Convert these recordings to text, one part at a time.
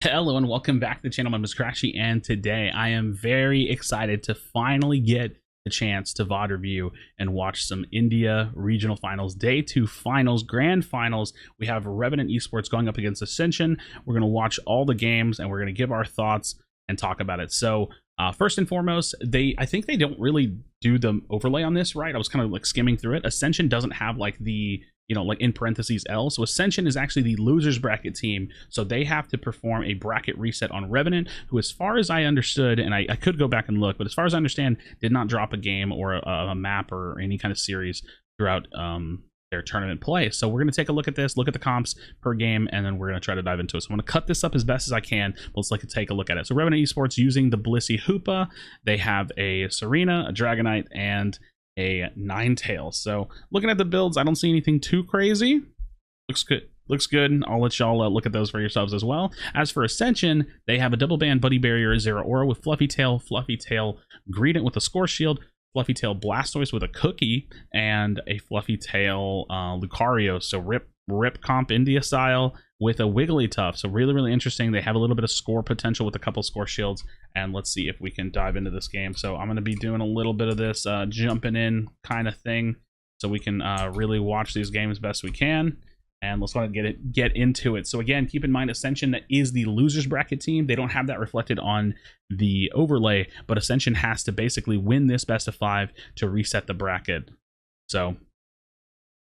Hello and welcome back to the channel. My name is Krashy, and today I am very excited to finally get the chance to VOD review and watch some India regional finals, day 2 finals, grand finals. We have Revenant Esports going up against Ascension. We're going to watch all the games and we're going to give our thoughts and talk about it. So first and foremost, I think they don't really do the overlay on this, right? I was kind of like skimming through it. Ascension doesn't have like the, like in parentheses L. So Ascension is actually the losers bracket team. So they have to perform a bracket reset on Revenant, who, as far as I understood, and I could go back and look, but as far as I understand, did not drop a game or a map or any kind of series throughout their tournament play. So we're going to take a look at this, look at the comps per game, and then we're going to try to dive into it. So I'm going to cut this up as best as I can, but let's take a look at it. So Revenant Esports using the Blissey Hoopa. They have a Serena, a Dragonite, and a Ninetales. So looking at the builds, I don't see anything too crazy. Looks good. I'll let y'all look at those for yourselves as well. As for Ascension, they have a double band Buddy Barrier Zero Aura with Fluffy Tail Greedent with a Score Shield, Fluffy Tail Blastoise with a Cookie, and a Fluffy Tail Lucario. So rip comp India style with a Wigglytuff. So really interesting. They have a little bit of score potential with a couple score shields, and let's see if we can dive into this game. So I'm going to be doing a little bit of this jumping in kind of thing so we can really watch these games best we can. And let's get into it. So again, keep in mind, Ascension is the losers bracket team. They don't have that reflected on the overlay, but Ascension has to basically win this best of 5 to reset the bracket. So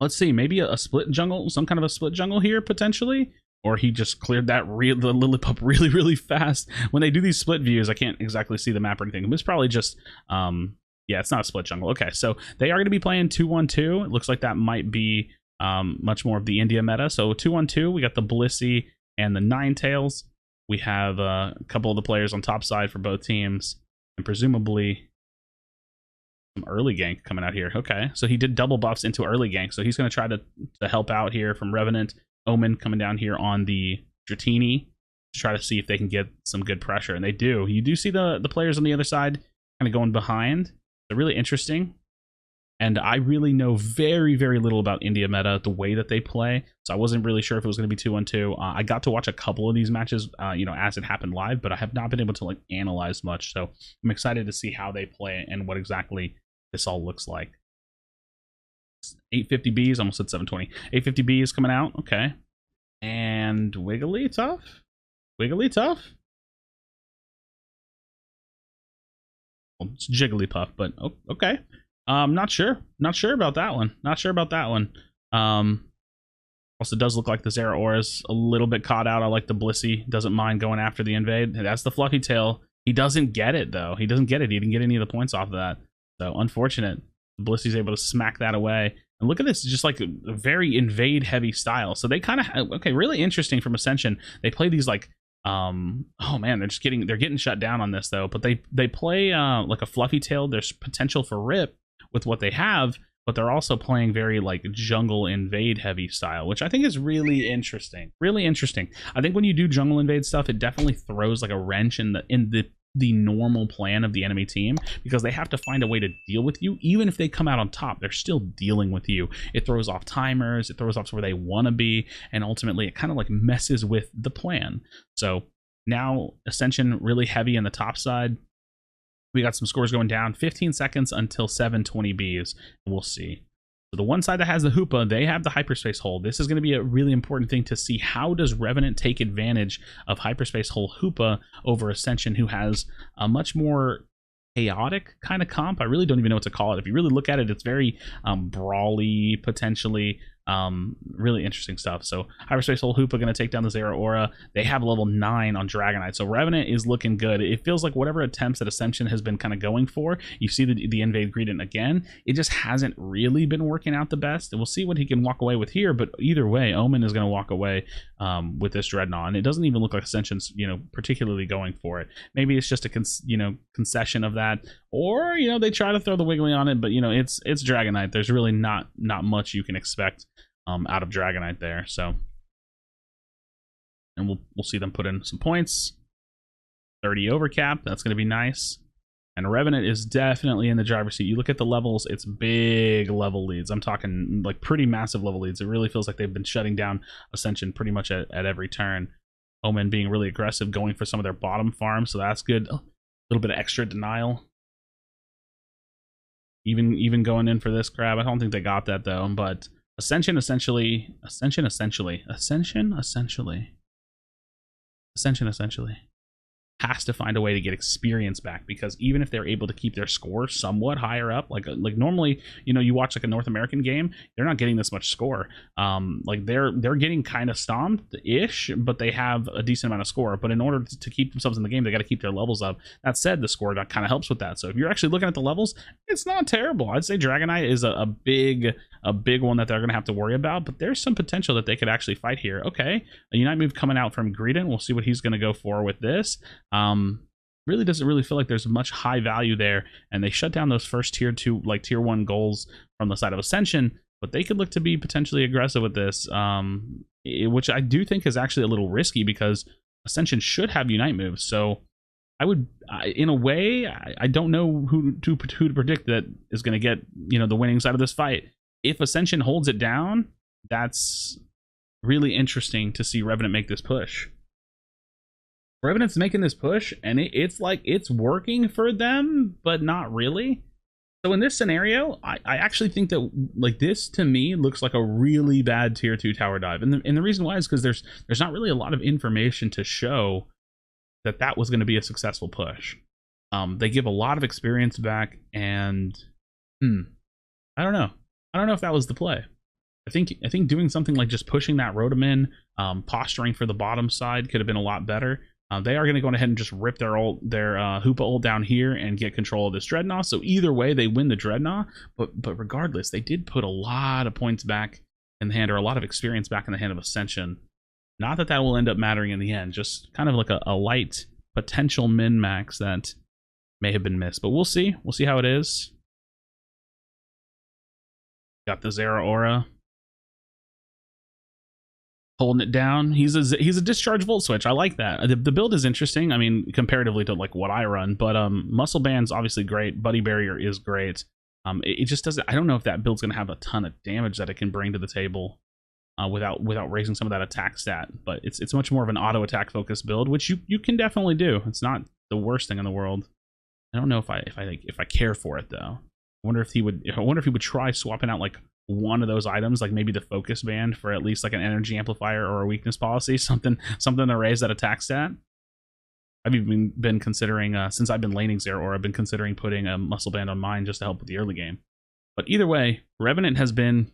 let's see, maybe a split jungle, some kind of a split jungle here potentially, or he just cleared that the Lillipup really fast. When they do these split views, I can't exactly see the map or anything. It's probably just yeah, it's not a split jungle. Okay, so they are going to be playing 2-1-2. It looks like that might be much more of the India meta. So 2-1-2, we got the Blissey and the Ninetales. We have a couple of the players on top side for both teams, and presumably some early gank coming out here. Okay, so he did double buffs into early gank, so he's going to try to help out here from Revenant. Omen coming down here on the Dratini to try to see if they can get some good pressure, and they do. You do see the players on the other side kind of going behind. They're really interesting. And I really know very little about India meta, the way that they play. So I wasn't really sure if it was going to be 2-1-2. I got to watch a couple of these matches, as it happened live, but I have not been able to like analyze much. So I'm excited to see how they play and what exactly this all looks like. 850Bs, almost at 720. 850Bs coming out, okay. And Wigglytuff? Well, it's Jigglypuff, but okay. Not sure about that one. Also does look like the Zeraora's a little bit caught out. I like the Blissey, doesn't mind going after the invade. That's the Fluffy Tail. He doesn't get it though. He didn't get any of the points off of that. So unfortunate. Blissey's able to smack that away. And look at this, just like a very invade heavy style. So they kind of, okay, really interesting from Ascension. They play these like, oh man, they're getting shut down on this though. But they play like a Fluffy Tail. There's potential for rip with what they have, but they're also playing very like jungle invade heavy style, which I think is really interesting. I think when you do jungle invade stuff, it definitely throws like a wrench in the normal plan of the enemy team, because they have to find a way to deal with you. Even if they come out on top, they're still dealing with you. It throws off timers, it throws off where they want to be, and ultimately it kind of like messes with the plan. So now Ascension really heavy in the top side. We got some scores going down, 15 seconds until 720Bs, and we'll see. So the one side that has the Hoopa, they have the hyperspace hole. This is going to be a really important thing to see. How does Revenant take advantage of hyperspace hole Hoopa over Ascension, who has a much more chaotic kind of comp? I really don't even know what to call it. If you really look at it, it's very brawly, potentially. Really interesting stuff. So hyperspace hole Hoopa going to take down the Zeraora. They have level 9 on Dragonite, so Revenant is looking good. It feels like whatever attempts that Ascension has been kind of going for, you see the invade Greedent again, it just hasn't really been working out the best. And we'll see what he can walk away with here, but either way, Omen is going to walk away with this Dreadnought, and it doesn't even look like Ascension's particularly going for it. Maybe it's just a concession of that, or they try to throw the Wiggly on it, but it's Dragonite. There's really not much you can expect out of Dragonite there. So, and we'll see them put in some points. 30 overcap, that's going to be nice. And Revenant is definitely in the driver's seat. You look at the levels, it's big level leads. I'm talking like pretty massive level leads. It really feels like they've been shutting down Ascension pretty much at every turn. Omen being really aggressive, going for some of their bottom farms, so that's good. A little bit of extra denial. Even going in for this grab. I don't think they got that though, but Ascension essentially has to find a way to get experience back, because even if they're able to keep their score somewhat higher up, like normally, you know, you watch like a North American game, they're not getting this much score. Like they're getting kind of stomped ish, but they have a decent amount of score. But in order to keep themselves in the game, they got to keep their levels up. That said, the score kind of helps with that. So if you're actually looking at the levels, it's not terrible. I'd say Dragonite is a big one that they're going to have to worry about, but there's some potential that they could actually fight here. Okay, a Unite move coming out from Greedent. We'll see what he's going to go for with this. Really doesn't really feel like there's much high value there, and they shut down those first tier 2, like tier 1 goals from the side of Ascension, but they could look to be potentially aggressive with this, which I do think is actually a little risky, because Ascension should have Unite moves. So in a way, I don't know who to predict that is going to get, you know, the winning side of this fight. If Ascension holds it down, that's really interesting to see Revenant make this push. Revenant's making this push, and it's like it's working for them, but not really. So in this scenario, I actually think that, like, this to me looks like a really bad tier 2 tower dive, and the reason why is because there's not really a lot of information to show that that was going to be a successful push. They give a lot of experience back, and I don't know if that was the play. I think doing something like just pushing that Rotom in, posturing for the bottom side could have been a lot better. They are going to go ahead and just rip their Hoopa ult down here and get control of this Dreadnought. So either way, they win the Dreadnought. But regardless, they did put a lot of points back in the hand, or a lot of experience back in the hand of Ascension. Not that will end up mattering in the end. Just kind of like a light potential min-max that may have been missed. But we'll see. We'll see how it is. Got the Zeraora holding it down. He's a discharge volt switch. I like that. The build is interesting. I mean, comparatively to like what I run, but muscle band's obviously great. Buddy barrier is great. It just doesn't. I don't know if that build's gonna have a ton of damage that it can bring to the table without raising some of that attack stat. But it's much more of an auto attack focused build, which you can definitely do. It's not the worst thing in the world. I don't know if I care for it though. I wonder if he would try swapping out like one of those items, like maybe the focus band for at least like an energy amplifier or a weakness policy, something to raise that attack stat. I've even been considering, since I've been laning Zeraora, I've been considering putting a muscle band on mine just to help with the early game. But either way, Revenant has been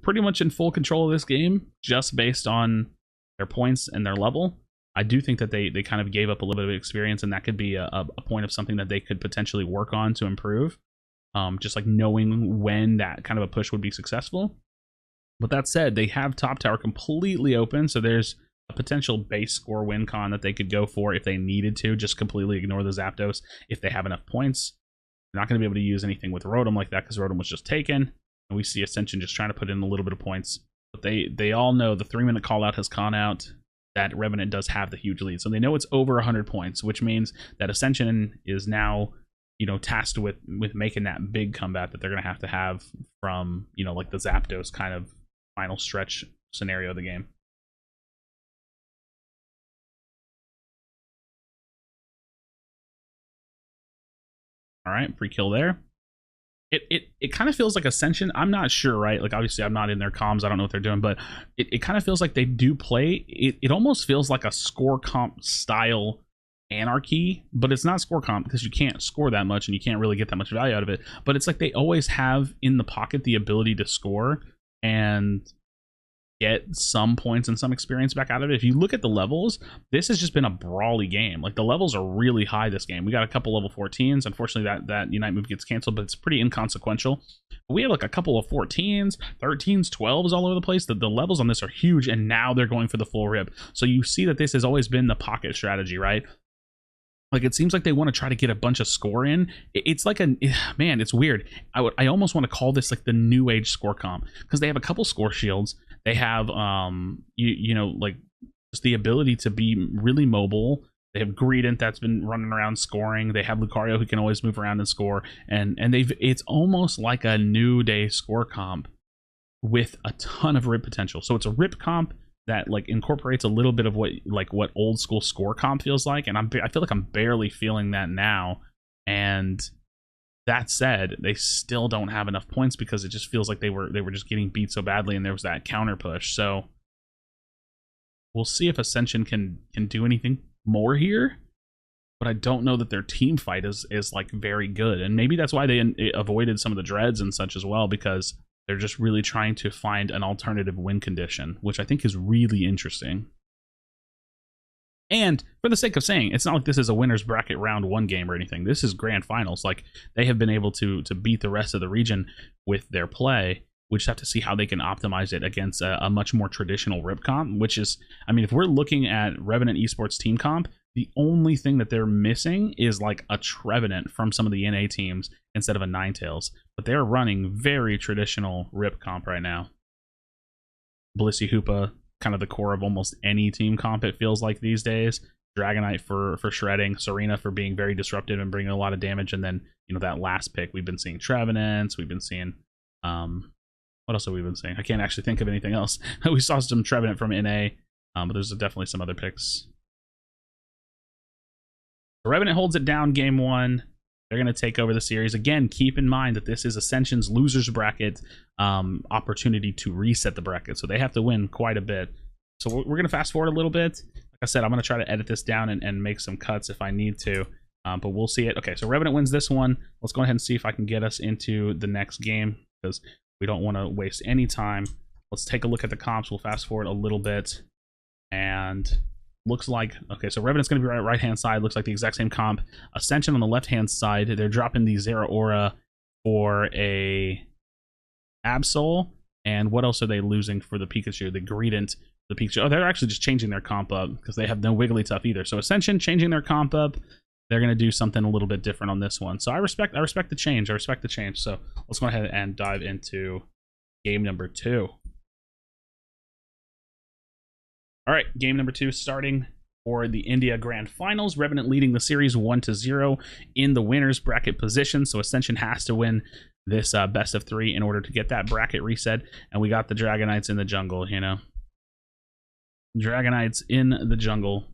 pretty much in full control of this game, just based on their points and their level. I do think that they kind of gave up a little bit of experience, and that could be a point of something that they could potentially work on to improve. Just like knowing when that kind of a push would be successful. But that said, they have top tower completely open, so there's a potential base score win con that they could go for if they needed to. Just completely ignore the Zapdos if they have enough points. They're not going to be able to use anything with Rotom like that, because Rotom was just taken, and we see Ascension just trying to put in a little bit of points. But they all know the 3-minute call out has gone out, that Revenant does have the huge lead, so they know it's over 100 points, which means that Ascension is now, you know, tasked with making that big comeback that they're going to have from, you know, like the Zapdos kind of final stretch scenario of the game. All right, free kill there. It kind of feels like Ascension, I'm not sure, right? Like, obviously I'm not in their comms, I don't know what they're doing, but it kind of feels like they do play, it almost feels like a score comp style anarchy, but it's not score comp because you can't score that much and you can't really get that much value out of it. But it's like they always have in the pocket the ability to score and get some points and some experience back out of it. If you look at the levels, this has just been a brawly game. Like, the levels are really high this game. We got a couple level 14s. Unfortunately, that Unite move gets canceled, but it's pretty inconsequential. We have like a couple of 14s, 13s, 12s all over the place. The levels on this are huge, and now they're going for the full rip. So you see that this has always been the pocket strategy, right? Like, it seems like they want to try to get a bunch of score in. It's like man, it's weird. I almost want to call this like the new age score comp, because they have a couple score shields. They have you know, like, just the ability to be really mobile. They have Greedent that's been running around scoring. They have Lucario who can always move around and score. And it's almost like a new day score comp with a ton of rip potential. So it's a rip comp that like incorporates a little bit of what old school score comp feels like, and I feel like I'm barely feeling that now. And that said, they still don't have enough points because it just feels like they were just getting beat so badly, and there was that counter push. So we'll see if Ascension can do anything more here, but I don't know that their team fight is like very good, and maybe that's why they avoided some of the dreads and such as well, because they're just really trying to find an alternative win condition, which I think is really interesting. And for the sake of saying, it's not like this is a winner's bracket round 1 game or anything. This is grand finals. Like, they have been able to beat the rest of the region with their play. We just have to see how they can optimize it against a much more traditional rip comp, which is, I mean, if we're looking at Revenant Esports team comp, the only thing that they're missing is like a Trevenant from some of the NA teams instead of a Ninetales. But they're running very traditional rip comp right now. Blissey Hoopa, kind of the core of almost any team comp, it feels like these days. Dragonite for shredding, Serena for being very disruptive and bringing a lot of damage, and then, you know, that last pick, we've been seeing Trevenants, we've been seeing, what else have we been seeing? I can't actually think of anything else. We saw some Trevenant from NA, but there's definitely some other picks. Revenant holds it down game 1. They're going to take over the series. Again, keep in mind that this is Ascension's losers bracket opportunity to reset the bracket. So they have to win quite a bit. So we're going to fast forward a little bit. Like I said, I'm going to try to edit this down and make some cuts if I need to. But we'll see it. Okay, so Revenant wins this one. Let's go ahead and see if I can get us into the next game, because we don't want to waste any time. Let's take a look at the comps. We'll fast forward a little bit. And looks like, okay, so Revenant's going to be right hand side. Looks like the exact same comp. Ascension on the left hand side. They're dropping the Zera Aura for a Absol. And what else are they losing for the Pikachu? The Greedent, the Pikachu. Oh, they're actually just changing their comp up because they have no Wigglytuff either. So Ascension changing their comp up. They're going to do something a little bit different on this one. So I respect the change. I respect the change. So let's go ahead and dive into game number 2. All right, game number 2 starting for the India Grand Finals. Revenant leading the series 1-0 in the winner's bracket position. So Ascension has to win this best of 3 in order to get that bracket reset. And we got the Dragonites in the jungle, you know. Dragonites in the jungle.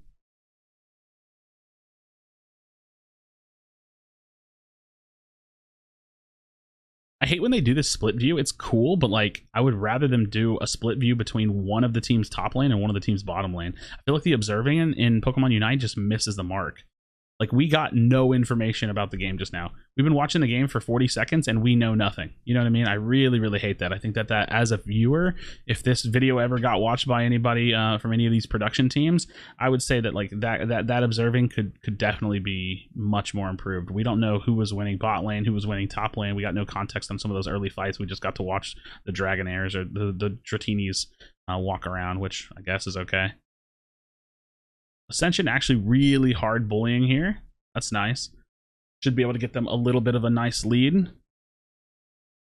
I hate when they do this split view. It's cool, but like, I would rather them do a split view between one of the team's top lane and one of the team's bottom lane. I feel like the observing in Pokemon Unite just misses the mark. Like, we got no information about the game just now. We've been watching the game for 40 seconds and we know nothing. You know what I mean? I really, really hate that. I think that as a viewer, if this video ever got watched by anybody from any of these production teams, I would say that like that observing could definitely be much more improved. We don't know who was winning bot lane, who was winning top lane. We got no context on some of those early fights. We just got to watch the Dragonairs or the Dratinis walk around, which I guess is okay. Ascension actually really hard bullying here. That's nice. Should be able to get them a little bit of a nice lead.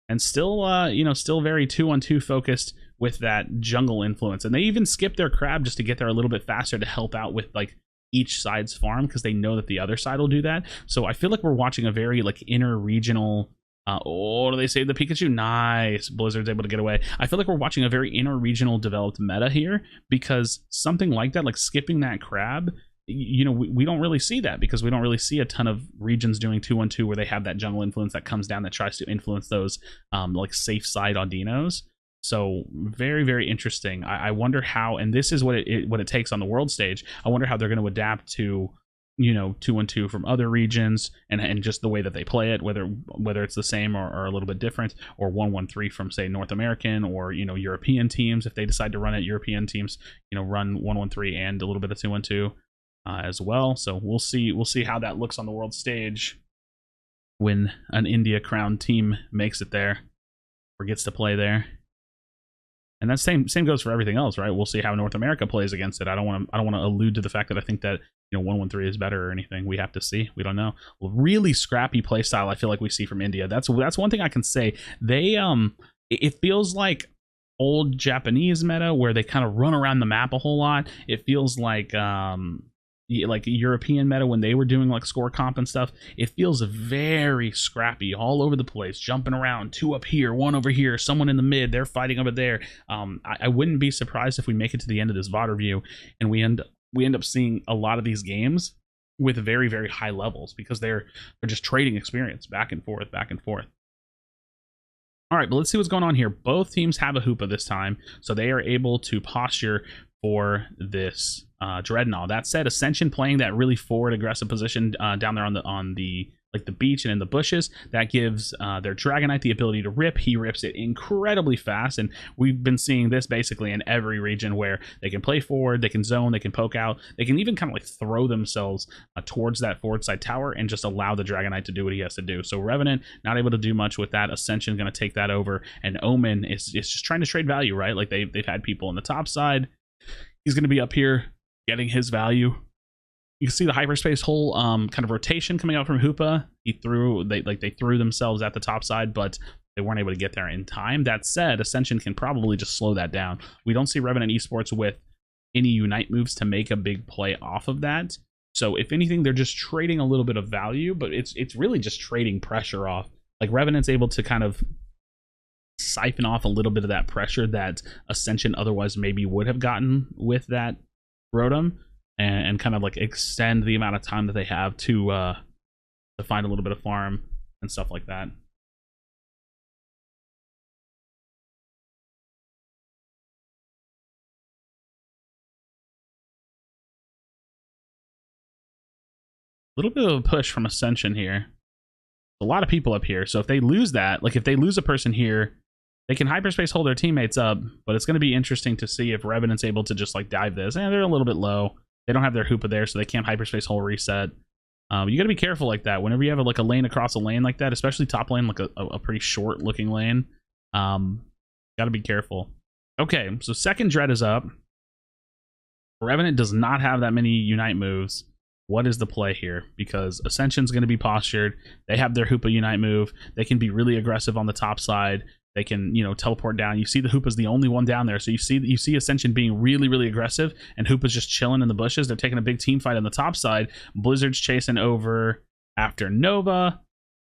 And still, you know, still very 2-on-2 focused with that jungle influence. And they even skip their crab just to get there a little bit faster to help out with like each side's farm, because they know that the other side will do that. So I feel like we're watching a very like inter-regional. Oh, do they save the Pikachu? Nice. Blizzard's able to get away. I feel like we're watching a very inter-regional developed meta here, because something like that, like skipping that crab, you know, we don't really see that, because we don't really see a ton of regions doing 2-on-2 where they have that jungle influence that comes down that tries to influence those like safe side Audinos. So very, very interesting. I wonder how, and this is what it takes on the world stage. I wonder how they're going to adapt to, you know, 2-on-2 from other regions and just the way that they play it, whether it's the same or a little bit different, or 1-1-3 from say North American or, you know, European teams. If they decide to run it, European teams, you know, run 1-1-3 and a little bit of 2-on-2 as well. So we'll see how that looks on the world stage when an India crowned team makes it there or gets to play there. And that same goes for everything else, right? We'll see how North America plays against it. I don't want to allude to the fact that I think that, you know, 1-1-3 is better or anything. We have to see. We don't know. Really scrappy play style I feel like we see from India. That's one thing I can say. They it feels like old Japanese meta where they kind of run around the map a whole lot. It feels like like European meta when they were doing like score comp and stuff, it feels very scrappy all over the place, jumping around, 2 up here, 1 over here, someone in the mid, they're fighting over there. I wouldn't be surprised if we make it to the end of this VOD review and we end up seeing a lot of these games with very, very high levels, because they're just trading experience back and forth, back and forth. All right, but let's see what's going on here. Both teams have a Hoopa this time, so they are able to posture for this Dreadnought. That said, Ascension playing that really forward aggressive position down there on the like the beach and in the bushes, that gives their Dragonite the ability to rip. He rips it incredibly fast, and we've been seeing this basically in every region where they can play forward, they can zone, they can poke out, they can even kind of like throw themselves towards that forward side tower and just allow the Dragonite to do what he has to do. So Revenant not able to do much with that. Ascension going to take that over, and Omen is just trying to trade value, right? Like they've had people on the top side. He's going to be up here getting his value. You can see the hyperspace hole kind of rotation coming out from Hoopa. They threw themselves at the top side, but they weren't able to get there in time. That said, Ascension can probably just slow that down. We don't see Revenant Esports with any Unite moves to make a big play off of that. So if anything, they're just trading a little bit of value, but it's really just trading pressure off. Like Revenant's able to kind of siphon off a little bit of that pressure that Ascension otherwise maybe would have gotten with that Rotom, and kind of like extend the amount of time that they have to find a little bit of farm and stuff like that. A little bit of a push from Ascension here. A lot of people up here, so if they lose that, like if they lose a person here, they can hyperspace hold their teammates up, but it's going to be interesting to see if Revenant's able to just like dive this. And they're a little bit low. They don't have their Hoopa there, so they can't hyperspace hole reset. You got to be careful like that. Whenever you have like a lane across a lane like that, especially top lane, like a pretty short looking lane, got to be careful. Okay, so second Dread is up. Revenant does not have that many Unite moves. What is the play here? Because Ascension's going to be postured. They have their Hoopa Unite move. They can be really aggressive on the top side. They can, you know, teleport down. You see the Hoopa's the only one down there. So you see Ascension being really, really aggressive, and Hoopa's just chilling in the bushes. They're taking a big team fight on the top side. Blizzard's chasing over after Nova.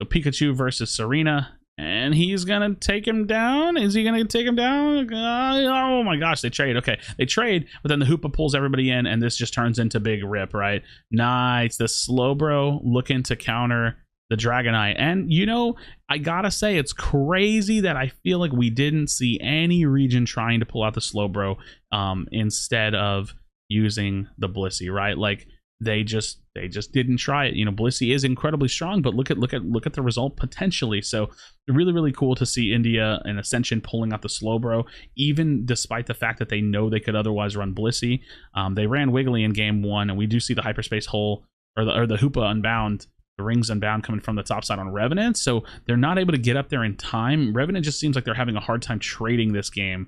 So Pikachu versus Serena. And he's going to take him down. Is he going to take him down? Oh my gosh, they trade. Okay, they trade, but then the Hoopa pulls everybody in, and this just turns into big rip, right? Nice. The Slowbro looking to counter the Dragonite. And, you know, I gotta say, it's crazy that I feel like we didn't see any region trying to pull out the Slowbro instead of using the Blissey, right? Like, they just didn't try it. You know, Blissey is incredibly strong, but look at the result potentially. So really, really cool to see India and Ascension pulling out the Slowbro, even despite the fact that they know they could otherwise run Blissey. They ran Wiggly in game 1, and we do see the hyperspace hole or the Hoopa Unbound. The Rings Unbound coming from the top side on Revenant, so they're not able to get up there in time. Revenant just seems like they're having a hard time trading this game,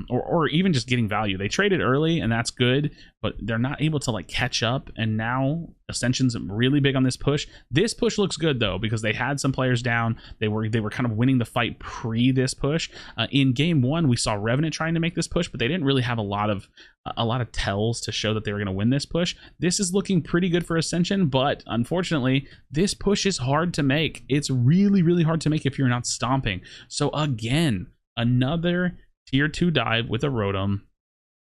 or even just getting value. They traded early, and that's good, but they're not able to like catch up. And now Ascension's really big on this push. This push looks good though, because they had some players down. They were kind of winning the fight pre this push. In game 1, we saw Revenant trying to make this push, but they didn't really have a lot of tells to show that they were going to win this push. This is looking pretty good for Ascension, but unfortunately, this push is hard to make. It's really, really hard to make if you're not stomping. So again, another tier 2 dive with a Rotom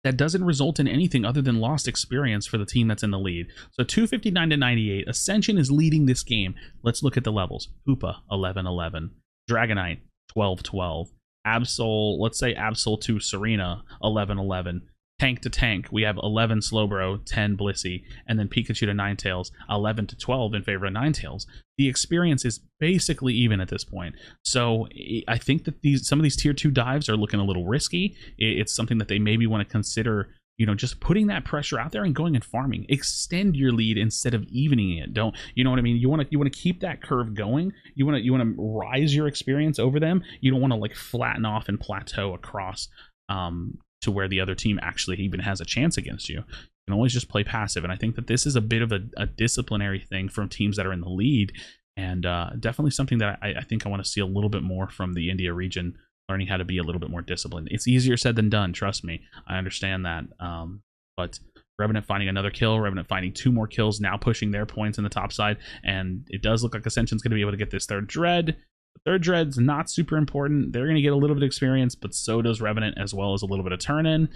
that doesn't result in anything other than lost experience for the team that's in the lead. So 259 to 98. Ascension is leading this game. Let's look at the levels. Hoopa 11-11. Dragonite 12-12. Absol, let's say Absol to Serena 11-11. Tank to Tank, we have 11 Slowbro, 10 Blissey, and then Pikachu to Ninetales, 11-12 in favor of Ninetales. The experience is basically even at this point. So I think that some of these tier 2 dives are looking a little risky. It's something that they maybe want to consider, you know, just putting that pressure out there and going and farming. Extend your lead instead of evening it. Don't, you know what I mean? You want to keep that curve going. You want to rise your experience over them. You don't want to like flatten off and plateau across to where the other team actually even has a chance against you. You can always just play passive, and I think that this is a bit of a disciplinary thing from teams that are in the lead, and definitely something that I think I want to see a little bit more from the India region, learning how to be a little bit more disciplined. It's easier said than done, trust me. I understand that, but Revenant finding another kill, Revenant finding 2 more kills, now pushing their points in the top side, and it does look like Ascension's going to be able to get this third dread. The third dread's not super important. They're going to get a little bit of experience, but so does Revenant, as well as a little bit of turn-in,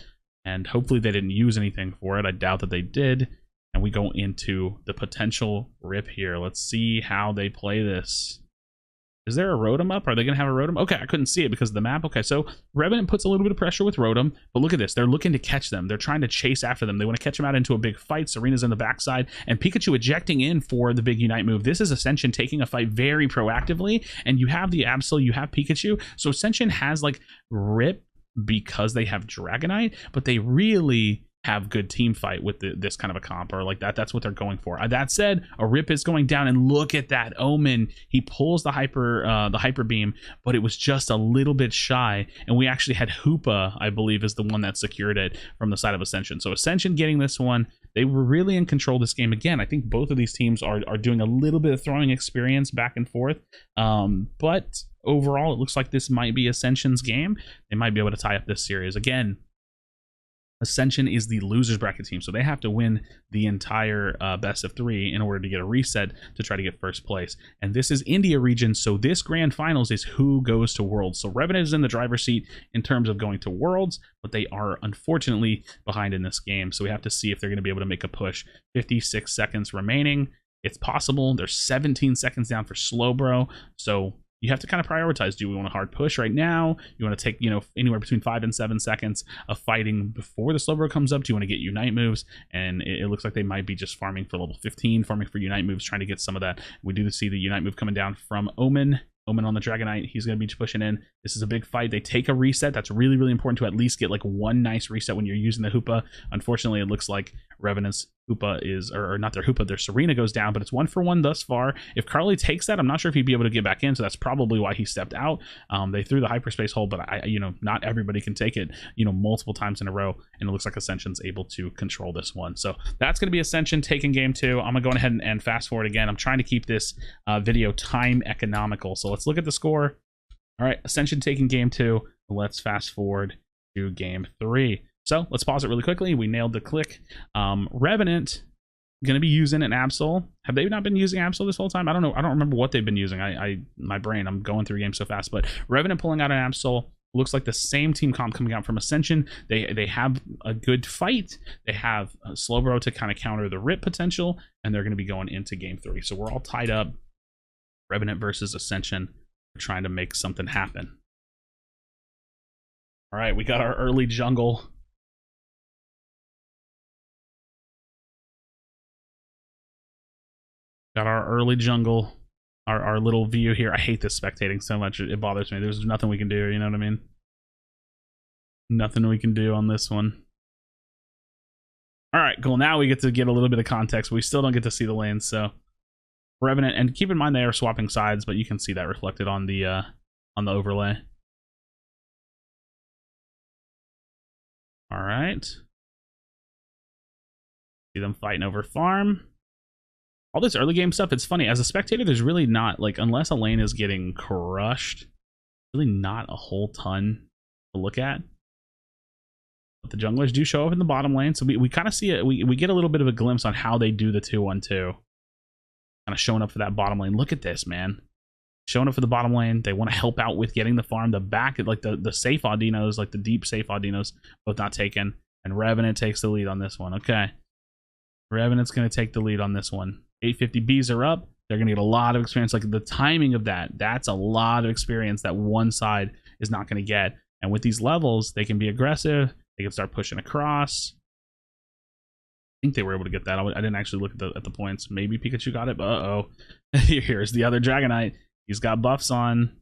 and hopefully they didn't use anything for it. I doubt that they did, and we go into the potential rip here. Let's see how they play this. Is there a Rotom up? Are they going to have a Rotom? Okay, I couldn't see it because of the map. Okay, so Revenant puts a little bit of pressure with Rotom, but look at this. They're looking to catch them. They're trying to chase after them. They want to catch them out into a big fight. Serena's in the backside, and Pikachu ejecting in for the big Unite move. This is Ascension taking a fight very proactively, and you have the Absol, you have Pikachu. So Ascension has, like, Rip because they have Dragonite, but they really have good team fight with this kind of a comp, or like that. That's what they're going for. That said, a Rip is going down, and look at that Omen. He pulls the hyper beam, but it was just a little bit shy, and we actually had Hoopa, I believe, is the one that secured it from the side of Ascension. So Ascension getting this one. They were really in control of this game. Again, I think both of these teams are doing a little bit of throwing experience back and forth, but overall it looks like this might be Ascension's game. They might be able to tie up this series. Again, Ascension is the losers bracket team, so they have to win the entire best of 3 in order to get a reset to try to get first place. And this is India region, so this grand finals is who goes to Worlds. So Revenant is in the driver's seat in terms of going to Worlds, but they are unfortunately behind in this game. So we have to see if they're going to be able to make a push. 56 seconds remaining. It's possible. There's 17 seconds down for Slowbro, so you have to kind of prioritize. Do we want a hard push right now? You want to take, anywhere between 5 and 7 seconds of fighting before the Slowbro comes up? Do you want to get Unite moves? And it looks like they might be just farming for level 15, farming for Unite moves, trying to get some of that. We do see the Unite move coming down from Omen. Omen on the Dragonite, he's going to be pushing in. This is a big fight. They take a reset. That's really, really important to at least get like one nice reset when you're using the Hoopa. Unfortunately, it looks like Revenant's Hoopa is, or not their Hoopa, their Serena goes down, but it's 1-for-1 thus far. If Carly takes that, I'm not sure if he'd be able to get back in, so that's probably why he stepped out. They threw the hyperspace hole, but not everybody can take it, multiple times in a row, and it looks like Ascension's able to control this one. So that's going to be Ascension taking game 2. I'm going to go ahead and fast forward again. I'm trying to keep this video time economical, so let's look at the score. All right, Ascension taking game 2. Let's fast forward to game 3. So let's pause it really quickly. We nailed the click. Revenant going to be using an Absol. Have they not been using Absol this whole time? I don't know. I don't remember what they've been using. My brain, I'm going through games so fast. But Revenant pulling out an Absol. Looks like the same team comp coming out from Ascension. They have a good fight. They have Slowbro to kind of counter the Rip potential, and they're going to be going into game 3. So we're all tied up. Revenant versus Ascension. We're trying to make something happen. All right, we got our early jungle. Got our early jungle, our little view here. I hate this spectating so much. It bothers me. There's nothing we can do, you know what I mean? Nothing we can do on this one. All right, cool. Now we get to get a little bit of context. We still don't get to see the lanes, so Revenant, and keep in mind they are swapping sides, but you can see that reflected on the overlay. All right. See them fighting over farm. All this early game stuff, it's funny. As a spectator, there's really not, like, unless a lane is getting crushed, really not a whole ton to look at. But the junglers do show up in the bottom lane, so we kind of see it. We get a little bit of a glimpse on how they do the 2-1-2. Kind of showing up for that bottom lane. Look at this, man. Showing up for the bottom lane. They want to help out with getting the farm. The back, like the safe Audinos, like the deep safe Audinos, both not taken. And Revenant takes the lead on this one. Okay. Revenant's going to take the lead on this one. 850Bs are up. They're going to get a lot of experience. Like the timing of that's a lot of experience that one side is not going to get. And with these levels, they can be aggressive. They can start pushing across. I think they were able to get that. I didn't actually look at the points. Maybe Pikachu got it, but uh-oh. Here's the other Dragonite. He's got buffs on.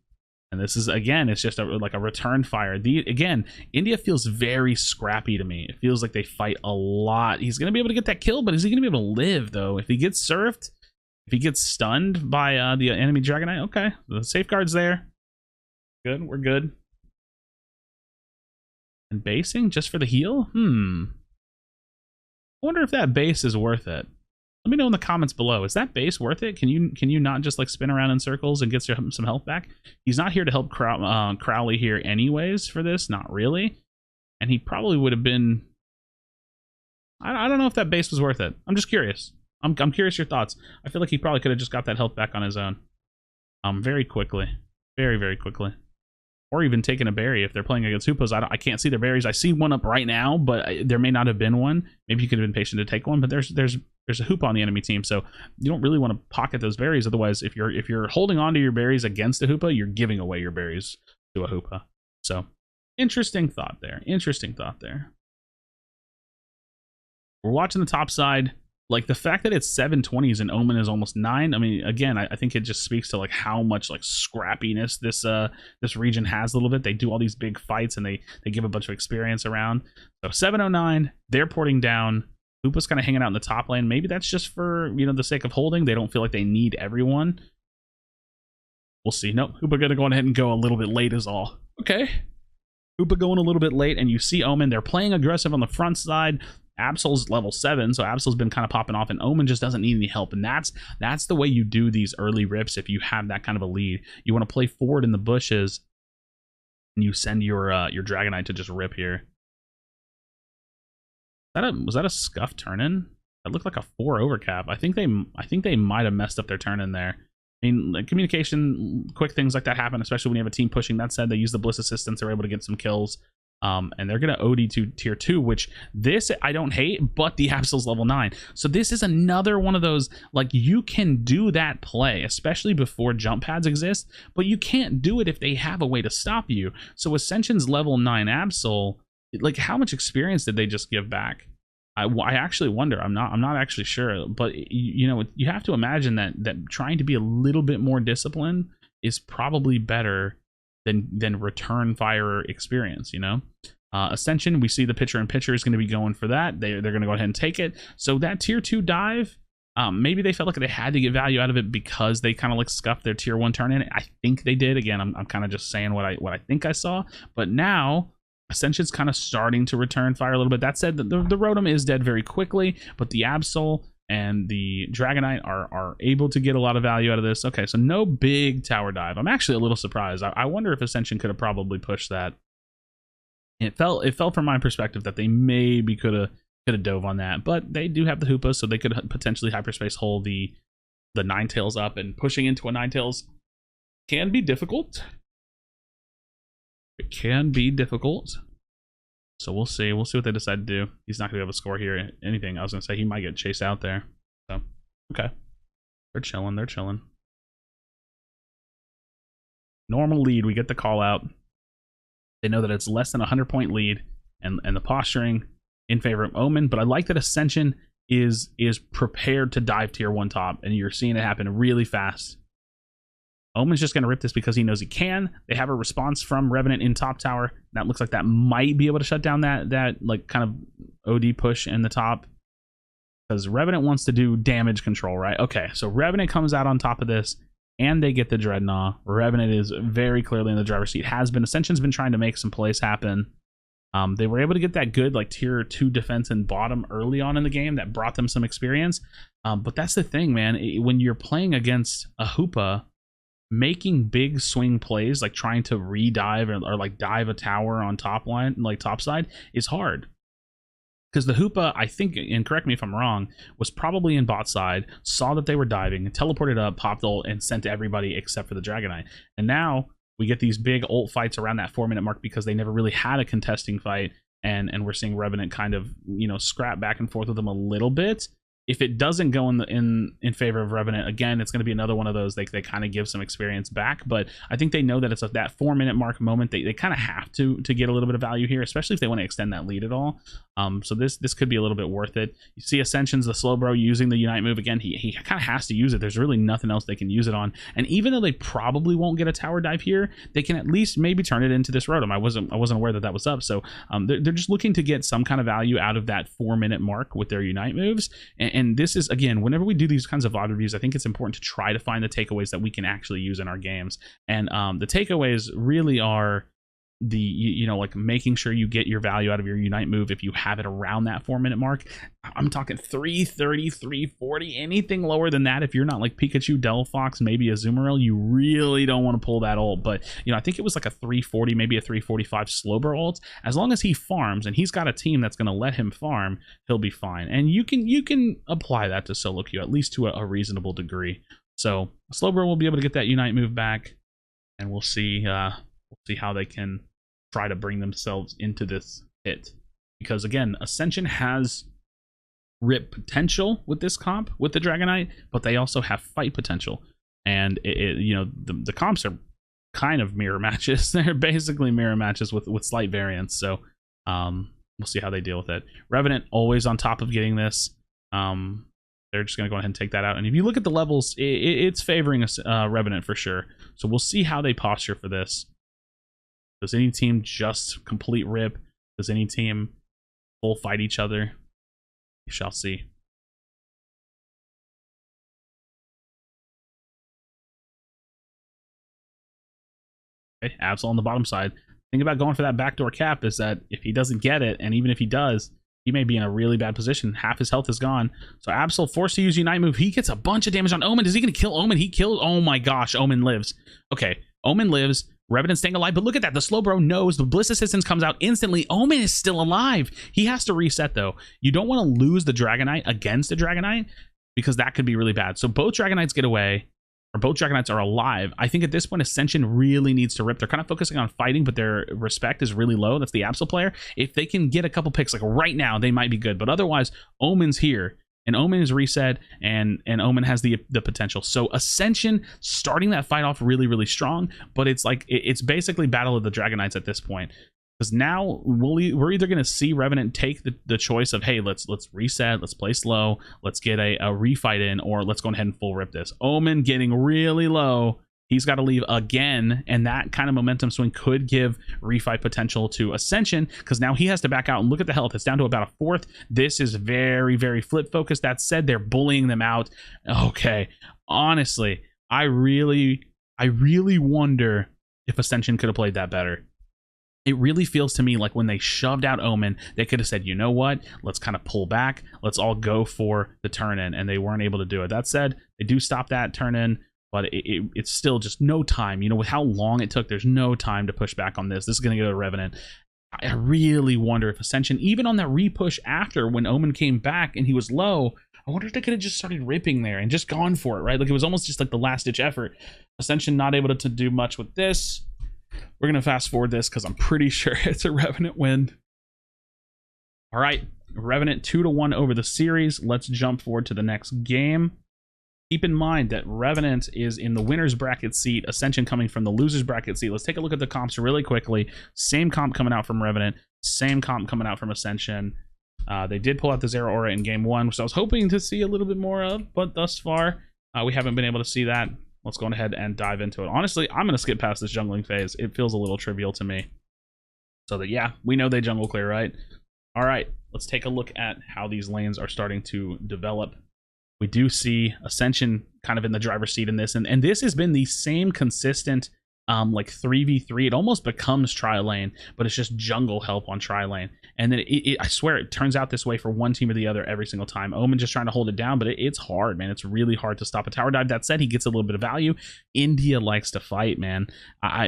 And this is, again, it's just like a return fire. Again, India feels very scrappy to me. It feels like they fight a lot. He's going to be able to get that kill, but is he going to be able to live, though? If he gets surfed, if he gets stunned by the enemy Dragonite, okay. The safeguard's there. Good, we're good. And basing just for the heal? I wonder if that base is worth it. Let me know in the comments below. Is that base worth it? Can you not just like spin around in circles and get some health back? He's not here to help Crowley here anyways for this. Not really. And he probably would have been I don't know if that base was worth it. I'm just curious. I'm curious your thoughts. I feel like he probably could have just got that health back on his own. Very quickly. Very, very quickly. Or even taking a berry if they're playing against Hoopas. I can't see their berries. I see one up right now, but there may not have been one. Maybe you could have been patient to take one, but there's a Hoopa on the enemy team, so you don't really want to pocket those berries. Otherwise, if you're holding on to your berries against a Hoopa, you're giving away your berries to a Hoopa. So, interesting thought there. Interesting thought there. We're watching the top side. Like, the fact that it's 720s and Omen is almost 9, I mean, again, I think it just speaks to like how much like scrappiness this region has a little bit. They do all these big fights and they give a bunch of experience around. So 709, they're porting down. Hoopa's kind of hanging out in the top lane. Maybe that's just for, you know, the sake of holding. They don't feel like they need everyone. We'll see. Nope, Hoopa gonna go ahead and go a little bit late is all. Okay. Hoopa going a little bit late, and you see Omen. They're playing aggressive on the front side. Absol's level 7, so Absol's been kind of popping off, and Omen just doesn't need any help. And that's the way you do these early rips if you have that kind of a lead. You want to play forward in the bushes, and you send your Dragonite to just rip here. Was that a scuff turn-in? That looked like a 4 overcap. I think they might have messed up their turn-in there. I mean, like, communication, quick things like that happen, especially when you have a team pushing. That said, they use the Bliss Assistance. They're able to get some kills. And they're going to OD to tier 2, which this I don't hate, but the Absol's level 9. So this is another one of those, like, you can do that play, especially before jump pads exist, but you can't do it if they have a way to stop you. So Ascension's level 9 Absol, like, how much experience did they just give back? I actually wonder. I'm not actually sure, but you know, you have to imagine that trying to be a little bit more disciplined is probably better than return fire experience, you know. Ascension, we see the pitcher and pitcher is going to be going for that. They're going to go ahead and take it. So that tier 2 dive, maybe they felt like they had to get value out of it because they kind of like scuffed their tier 1 turn in. I think they did. Again, I'm kind of just saying what I think I saw. But now Ascension's kind of starting to return fire a little bit. That said, the Rotom is dead very quickly, but the Absol and the Dragonite are able to get a lot of value out of this. Okay, so no big tower dive. I'm actually a little surprised. I wonder if Ascension could have probably pushed that. It felt from my perspective that they maybe could have dove on that, but they do have the Hoopa, so they could potentially hyperspace hole the Ninetales up, and pushing into a Ninetales can be difficult. It can be difficult. So we'll see. We'll see what they decide to do. He's not going to be able to score here anything. I was going to say he might get chased out there. So, okay. They're chilling. They're chilling. Normal lead. We get the call out. They know that it's less than a 100-point lead, and the posturing in favor of Omen. But I like that Ascension is prepared to dive tier 1 top, and you're seeing it happen really fast. Omen's just going to rip this because he knows he can. They have a response from Revenant in top tower. That looks like that might be able to shut down that like kind of OD push in the top, because Revenant wants to do damage control, right? Okay, so Revenant comes out on top of this, and they get the Dreadnought. Revenant is very clearly in the driver's seat. Ascension's been trying to make some plays happen. They were able to get that good like tier 2 defense and bottom early on in the game that brought them some experience. But that's the thing, man. When you're playing against a Hoopa, making big swing plays like trying to re-dive or like dive a tower on top line, like top side, is hard. Because the Hoopa, I think, and correct me if I'm wrong, was probably in bot side, saw that they were diving, teleported up, popped ult, and sent everybody except for the Dragonite. And now we get these big ult fights around that 4-minute mark because they never really had a contesting fight, and we're seeing Revenant kind of, you know, scrap back and forth with them a little bit. If it doesn't go in favor of Revenant, again, it's going to be another one of those. They kind of give some experience back, but I think they know that it's at that 4-minute mark moment. They kind of have to get a little bit of value here, especially if they want to extend that lead at all. So this could be a little bit worth it. You see Ascension's the slow bro using the Unite move again. He kind of has to use it. There's really nothing else they can use it on. And even though they probably won't get a tower dive here, they can at least maybe turn it into this Rotom. I wasn't aware that was up. So they're just looking to get some kind of value out of that 4-minute mark with their Unite moves. And this is, again, whenever we do these kinds of VOD reviews, I think it's important to try to find the takeaways that we can actually use in our games. And the takeaways really are, you know, like making sure you get your value out of your Unite move if you have it around that 4-minute mark. I'm talking 330, 340, anything lower than that. If you're not like Pikachu, Delphox, maybe a Azumarill, you really don't want to pull that ult. But, you know, I think it was like a 340, maybe a 345 Slowbro ult. As long as he farms and he's got a team that's going to let him farm, he'll be fine. And you can apply that to solo queue, at least to a reasonable degree. So Slowbro will be able to get that Unite move back, and we'll see how they can try to bring themselves into this hit. Because again, Ascension has rip potential with this comp, with the Dragonite, but they also have fight potential. And you know, the comps are kind of mirror matches. They're basically mirror matches with slight variants. So we'll see how they deal with it. Revenant always on top of getting this. They're just going to go ahead and take that out. And if you look at the levels, it's favoring Revenant for sure. So we'll see how they posture for this. Does any team just complete rip? Does any team full fight each other? We shall see. Okay, Absol on the bottom side. The thing about going for that backdoor cap is that if he doesn't get it, and even if he does, he may be in a really bad position. Half his health is gone. So Absol forced to use Unite move. He gets a bunch of damage on Omen. Is he going to kill Omen? He killed. Oh my gosh, Omen lives. Okay, Omen lives. Revenant staying alive, but look at that. The Slowbro knows. The Bliss Assistance comes out instantly. Omen is still alive. He has to reset, though. You don't want to lose the Dragonite against a Dragonite, because that could be really bad. So both Dragonites get away, or both Dragonites are alive. I think at this point, Ascension really needs to rip. They're kind of focusing on fighting, but their respect is really low. That's the Absol player. If they can get a couple picks, like right now, they might be good. But otherwise, Omen's here. And Omen is reset, and Omen has the potential. So Ascension starting that fight off really, really strong, but it's like it's basically Battle of the Dragonites at this point. Because now we're either going to see Revenant take the choice of, hey, let's reset, let's play slow, let's get a refight in, or let's go ahead and full rip this. Omen getting really low. He's got to leave again, and that kind of momentum swing could give refight potential to Ascension, because now he has to back out, and look at the health. It's down to about a fourth. This is very, very flip focused. That said, they're bullying them out. Okay, honestly, I really wonder if Ascension could have played that better. It really feels to me like when they shoved out Omen, they could have said, you know what, let's kind of pull back. Let's all go for the turn-in, and they weren't able to do it. That said, they do stop that turn-in, but it's still just no time. You know, with how long it took, there's no time to push back on this. This is going to go to Revenant. I really wonder if Ascension, even on that repush after when Omen came back and he was low, I wonder if they could have just started ripping there and just gone for it, right? Like it was almost just like the last-ditch effort. Ascension not able to do much with this. We're going to fast forward this because I'm pretty sure it's a Revenant win. All right, Revenant 2-1 over the series. Let's jump forward to the next game. Keep in mind that Revenant is in the winner's bracket seat, Ascension coming from the loser's bracket seat. Let's take a look at the comps really quickly. Same comp coming out from Revenant, same comp coming out from Ascension. They did pull out the Zero Aura in game one, which I was hoping to see a little bit more of, but thus far, we haven't been able to see that. Let's go ahead and dive into it. Honestly, I'm going to skip past this jungling phase. It feels a little trivial to me. So that, yeah, we know they jungle clear, right? All right, let's take a look at how these lanes are starting to develop. We do see Ascension kind of in the driver's seat in this, and this has been the same consistent like 3v3. It almost becomes tri-lane, but it's just jungle help on tri-lane. And then I swear it turns out this way for one team or the other every single time. Omen just trying to hold it down, but it's hard, man. It's really hard to stop a tower dive. That said, he gets a little bit of value. India likes to fight, man.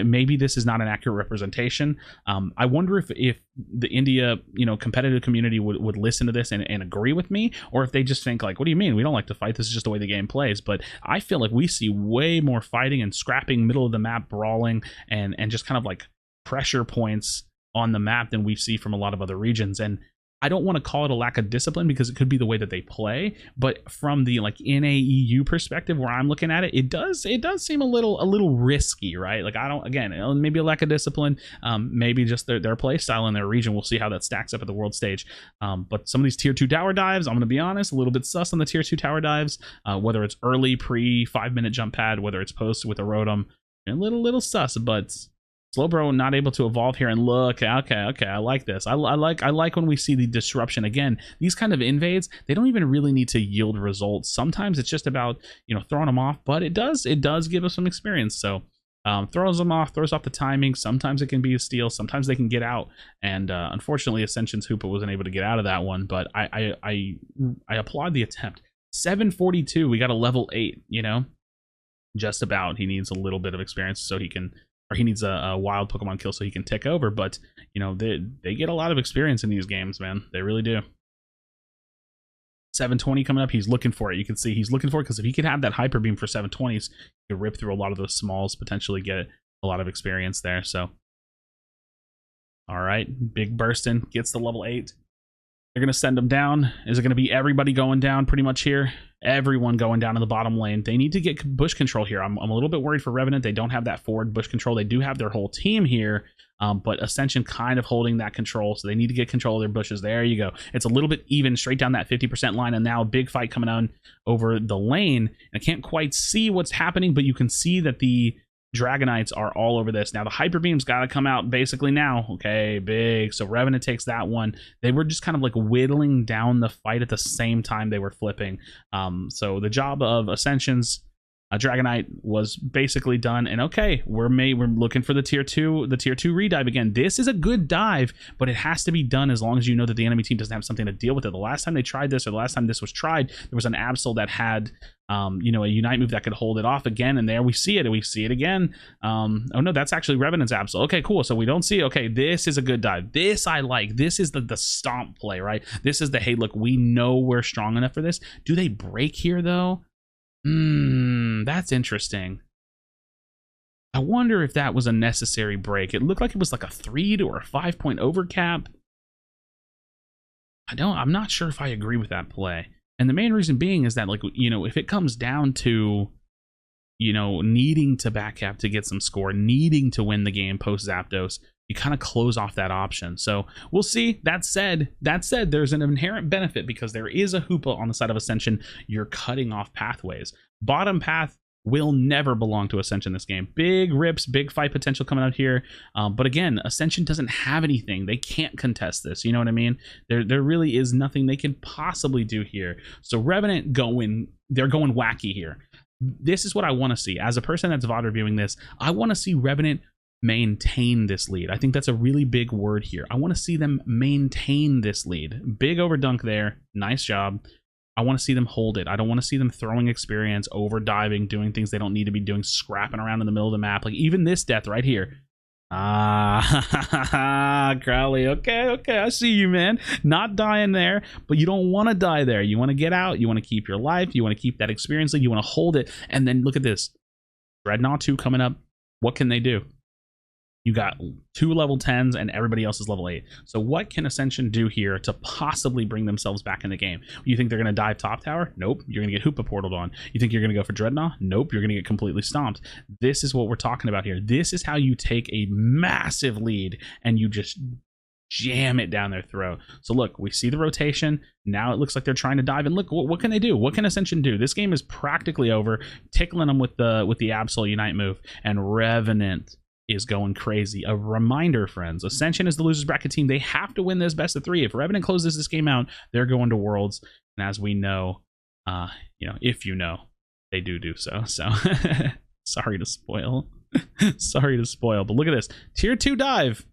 Maybe this is not an accurate representation. I wonder if the India, competitive community would listen to this and agree with me, or if they just think like, what do you mean? We don't like to fight. This is just the way the game plays. But I feel like we see way more fighting and scrapping, middle of the map brawling, and just kind of like pressure points on the map than we see from a lot of other regions. And I don't want to call it a lack of discipline because it could be the way that they play, but from the like NAEU perspective where I'm looking at it, it does seem a little risky, right? Like again, maybe a lack of discipline, maybe just their play style in their region. We'll see how that stacks up at the world stage. But some of these tier 2 tower dives, I'm going to be honest, a little bit sus on the tier 2 tower dives, whether it's early pre 5-minute jump pad, whether it's post with a rotom, a little sus, but Slowbro not able to evolve here, and look, okay, I like this. I like when we see the disruption. Again, these kind of invades, they don't even really need to yield results. Sometimes it's just about, throwing them off, but it does give us some experience. So throws off the timing. Sometimes it can be a steal, sometimes they can get out, and unfortunately Ascension's Hoopa wasn't able to get out of that one, but I applaud the attempt. 742, we got a level 8, you know, just about. He needs a little bit of experience so he can, or he needs a wild Pokemon kill so he can tick over, but you know, they get a lot of experience in these games, man. They really do. 720 coming up. He's looking for it. You can see he's looking for it because if he could have that Hyper Beam for 720s, he could rip through a lot of those smalls, potentially get a lot of experience there. So, all right, big Burstin gets the level 8. They're going to send him down. Is it going to be everybody going down pretty much here? Everyone going down in the bottom lane. They need to get bush control here. I'm a little bit worried for Revenant. They don't have that forward bush control. They do have their whole team here, but Ascension kind of holding that control, so they need to get control of their bushes. There you go. It's a little bit even straight down that 50% line, and now a big fight coming on over the lane. I can't quite see what's happening, but you can see that the Dragonites are all over this. Now the Hyper Beam's got to come out basically now. Okay, big. So Revenant takes that one. They were just kind of like whittling down the fight at the same time they were flipping. So the job of Ascension's Dragonite was basically done, and okay, we're looking for the tier 2 redive again. This is a good dive, but it has to be done as long as you know that the enemy team doesn't have something to deal with it. The last time they tried this, or the last time this was tried, there was an Absol that had you know, a Unite move that could hold it off again, and there we see it, and we see it again. Oh no, that's actually Revenant's Absol. Okay, cool. So we don't see, okay, this is a good dive. This I like. This is the stomp play, right? This is the, hey, look, we know we're strong enough for this. Do they break here though? That's interesting. I wonder if that was a necessary break. It looked like it was like a 3 or a 5-point overcap. I'm not sure if I agree with that play. And the main reason being is that, like, you know, if it comes down to, you know, needing to backcap to get some score, needing to win the game post Zapdos, you kind of close off that option. So we'll see. That said, there's an inherent benefit because there is a Hoopa on the side of Ascension. You're cutting off pathways. Bottom path will never belong to Ascension this game. Big rips, big fight potential coming out here. But again, Ascension doesn't have anything. They can't contest this. You know what I mean? There really is nothing they can possibly do here. So Revenant they're going wacky here. This is what I want to see. As a person that's VOD reviewing this, I want to see Revenant maintain this lead. I think that's a really big word here. I want to see them maintain this lead. Big overdunk there. Nice job. I want to see them hold it. I don't want to see them throwing experience, over diving, doing things they don't need to be doing, scrapping around in the middle of the map. Like even this death right here. Crowley. Okay, I see you, man. Not dying there, but you don't want to die there. You want to get out. You want to keep your life. You want to keep that experience. You want to hold it. And then look at this. Dreadnought 2 coming up. What can they do? You got 2 level 10s and everybody else is level 8. So what can Ascension do here to possibly bring themselves back in the game? You think they're going to dive top tower? Nope. You're going to get Hoopa portaled on. You think you're going to go for Dreadnought? Nope. You're going to get completely stomped. This is what we're talking about here. This is how you take a massive lead and you just jam it down their throat. So look, we see the rotation. Now it looks like they're trying to dive, and look, what can they do? What can Ascension do? This game is practically over. Tickling them with the Absol Unite move, and Revenant is going crazy. A reminder, friends, Ascension is the losers bracket team. They have to win this best of 3. If Revenant closes this game out, they're going to Worlds. And as we know, you know, if you know, they do so. So sorry to spoil. Sorry to spoil. But look at this. Tier 2 dive.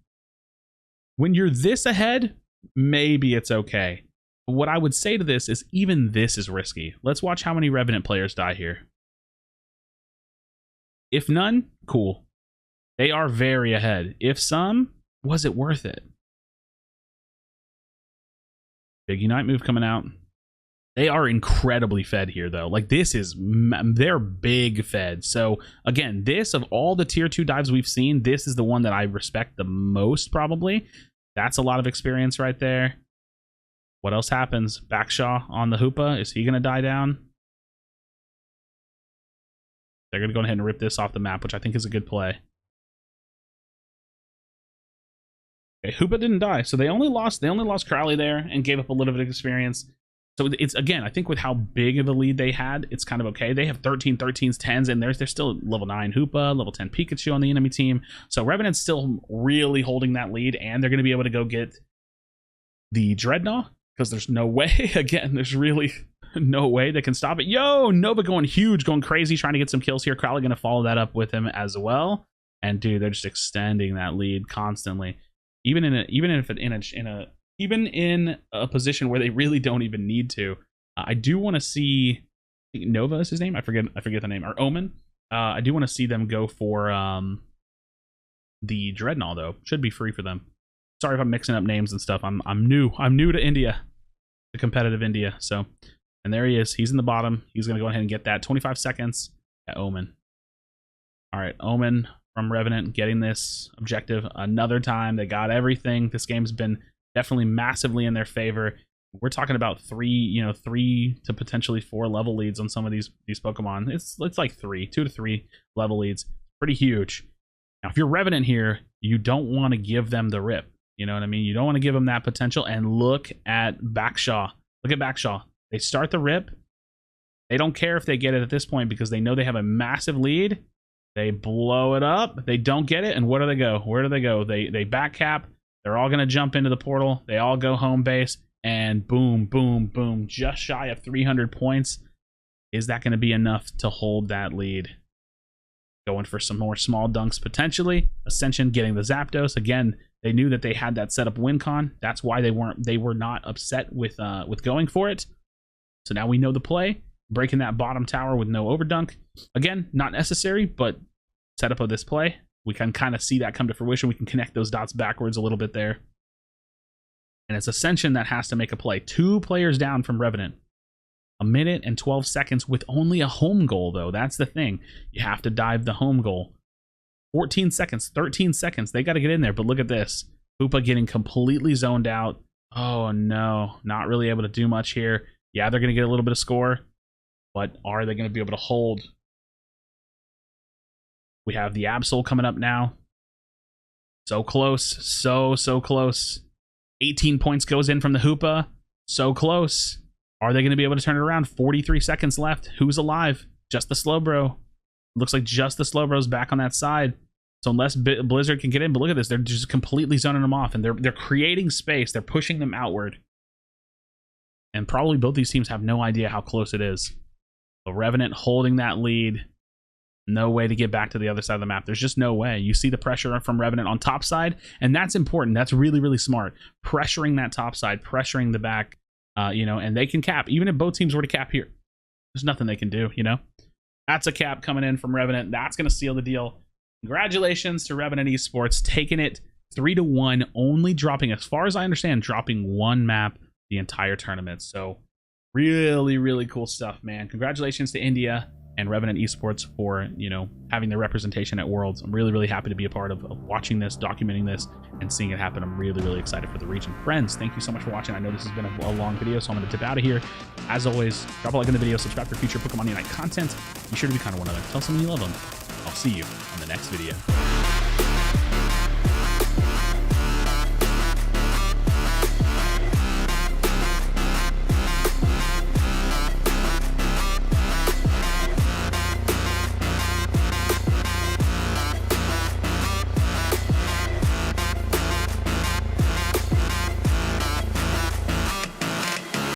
When you're this ahead, maybe it's okay. But what I would say to this is even this is risky. Let's watch how many Revenant players die here. If none, cool. They are very ahead. If some, was it worth it? Big Unite move coming out. They are incredibly fed here, though. Like, this is, they're big fed. So, again, this, of all the tier 2 dives we've seen, this is the one that I respect the most, probably. That's a lot of experience right there. What else happens? Backshaw on the Hoopa. Is he going to die down? They're going to go ahead and rip this off the map, which I think is a good play. Okay, Hoopa didn't die, so they only lost Crowley there and gave up a little bit of experience. So it's, again, I think with how big of a lead they had, it's kind of okay. They have 13, 13s, 10s, and they're still level 9 Hoopa, level 10 Pikachu on the enemy team. So Revenant's still really holding that lead, and they're going to be able to go get the Dreadnought, because there's no way, again, there's really No way they can stop it. Yo, Nova going huge, going crazy, trying to get some kills here. Crowley going to follow that up with him as well. And dude, they're just extending that lead constantly. Even in a position where they really don't even need to. I do want to see, I think Nova is his name. I forget the name. Or Omen. I do want to see them go for the Dreadnought though. Should be free for them. Sorry if I'm mixing up names and stuff. I'm new to India, the competitive India. So, and there he is. He's in the bottom. He's gonna go ahead and get that 25 seconds at Omen. All right, Omen from Revenant getting this objective another time. They got everything. This game's been definitely massively in their favor. We're talking about 3 to potentially 4 level leads on some of these Pokemon. It's like 2 to 3 level leads. Pretty huge. Now, if you're Revenant here, you don't want to give them the rip. You know what I mean? You don't want to give them that potential. And look at Backshaw. Look at Backshaw. They start the rip. They don't care if they get it at this point because they know they have a massive lead. They blow it up. They don't get it. And where do they go? Where do they go? They back cap. They're all going to jump into the portal. They all go home base. And boom, boom, boom. Just shy of 300 points. Is that going to be enough to hold that lead? Going for some more small dunks potentially. Ascension getting the Zapdos. Again, they knew that they had that set up win con. That's why they were not upset with going for it. So now we know the play. Breaking that bottom tower with no overdunk. Again, not necessary, but setup of this play. We can kind of see that come to fruition. We can connect those dots backwards a little bit there. And it's Ascension that has to make a play. 2 players down from Revenant. 1 minute and 12 seconds with only a home goal, though. That's the thing. You have to dive the home goal. 14 seconds, 13 seconds. They got to get in there. But look at this. Hoopa getting completely zoned out. Oh, no. Not really able to do much here. Yeah, they're going to get a little bit of score. But are they going to be able to hold? We have the Absol coming up now. So close. So close. 18 points goes in from the Hoopa. So close. Are they going to be able to turn it around? 43 seconds left. Who's alive? Just the Slowbro. Looks like just the Slowbro's back on that side. So unless Blizzard can get in, but look at this. They're just completely zoning them off, and they're creating space. They're pushing them outward. And probably both these teams have no idea how close it is. But Revenant holding that lead. No way to get back to the other side of the map. There's just no way. You see the pressure from Revenant on top side, and that's important. That's really, really smart. Pressuring that top side, pressuring the back, and they can cap. Even if both teams were to cap here, there's nothing they can do, That's a cap coming in from Revenant. That's going to seal the deal. Congratulations to Revenant Esports, taking it 3-1, only dropping, as far as I understand, dropping 1 map the entire tournament. So really, really cool stuff, man. Congratulations to India and Revenant Esports for, having their representation at Worlds. I'm really, really happy to be a part of watching this, documenting this, and seeing it happen. I'm really, really excited for the region. Friends, thank you so much for watching. I know this has been a long video, so I'm going to dip out of here. As always, drop a like on the video, subscribe for future Pokemon Unite content. Be sure to be kind of one another. Tell someone you love them. I'll see you on the next video.